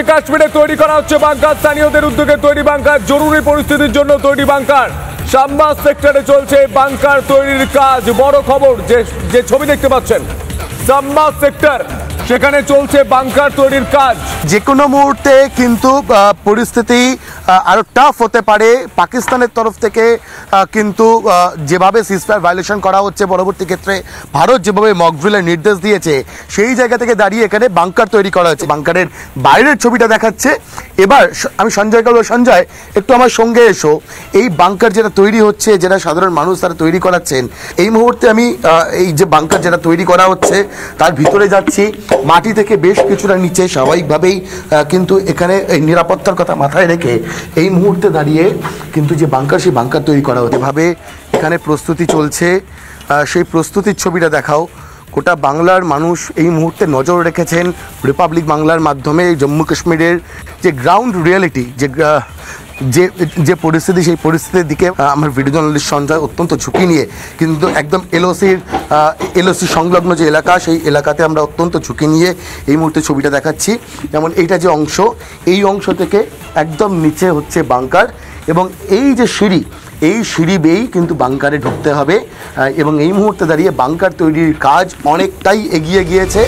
হচ্ছে কাশ্মীরে তৈরি করা হচ্ছে বাংকার, স্থানীয়দের উদ্যোগে তৈরি বাংকার, জরুরি পরিস্থিতির জন্য তৈরি বাংকার। সাম্বা সেক্টরে চলছে বাংকার তৈরির কাজ। বড় খবর, যে ছবি দেখতে পাচ্ছেন সাম্বা সেক্টর, সেখানে চলছে বাংকার তৈরির কাজ। যে কোনো মুহূর্তে কিন্তু পরিস্থিতি আরো টাফ হতে পারে। পাকিস্তানের তরফ থেকে কিন্তু যেভাবে সিজফায়ার ভায়োলেশন করা হচ্ছে, পরবর্তী ক্ষেত্রে ভারত যেভাবে মকড্রিলের নির্দেশ দিয়েছে, সেই জায়গা থেকে দাঁড়িয়ে এখানে বাংকার তৈরি করা হচ্ছে। বাংকারের বাইরের ছবিটা দেখাচ্ছে। এবার আমি সঞ্জয়কে বলবো, সঞ্জয় একটু আমার সঙ্গে এসো। এই বাংকার যেটা তৈরি হচ্ছে, যেটা সাধারণ মানুষ তারা তৈরি করাচ্ছেন, এই মুহূর্তে আমি এই যে বাংকার যেটা তৈরি করা হচ্ছে তার ভিতরে যাচ্ছি। মাটি থেকে বেশ কিছুটা নিচে, স্বাভাবিকভাবেই কিন্তু এখানে এই নিরাপত্তার কথা মাথায় রেখে এই মুহূর্তে দাঁড়িয়ে কিন্তু যে বাংকার, সেই বাংকার তৈরি করা হচ্ছে। এভাবে এখানে প্রস্তুতি চলছে, সেই প্রস্তুতির ছবিটা দেখাও। গোটা বাংলার মানুষ এই মুহূর্তে নজর রেখেছেন রিপাবলিক বাংলার মাধ্যমে জম্মু কাশ্মীরের যে গ্রাউন্ড রিয়েলিটি, যে যে পরিস্থিতি, সেই পরিস্থিতির দিকে আমার ভিডিও জার্নালিস্ট সঞ্জয় অত্যন্ত ঝুঁকি নিয়ে কিন্তু একদম এলওসি সংলগ্ন যে এলাকা, সেই এলাকাতে আমরা অত্যন্ত ঝুঁকি নিয়ে এই মুহূর্তে ছবিটা দেখাচ্ছি। যেমন এইটা যে অংশ, এই অংশ থেকে একদম নিচে হচ্ছে বাংকার, এবং এই যে সিঁড়ি, এই সিঁড়ি বেয়েই কিন্তু বাংকারে ঢুকতে হবে। এবং এই মুহূর্তে দাঁড়িয়ে বাংকার তৈরির কাজ অনেকটাই এগিয়ে গিয়েছে।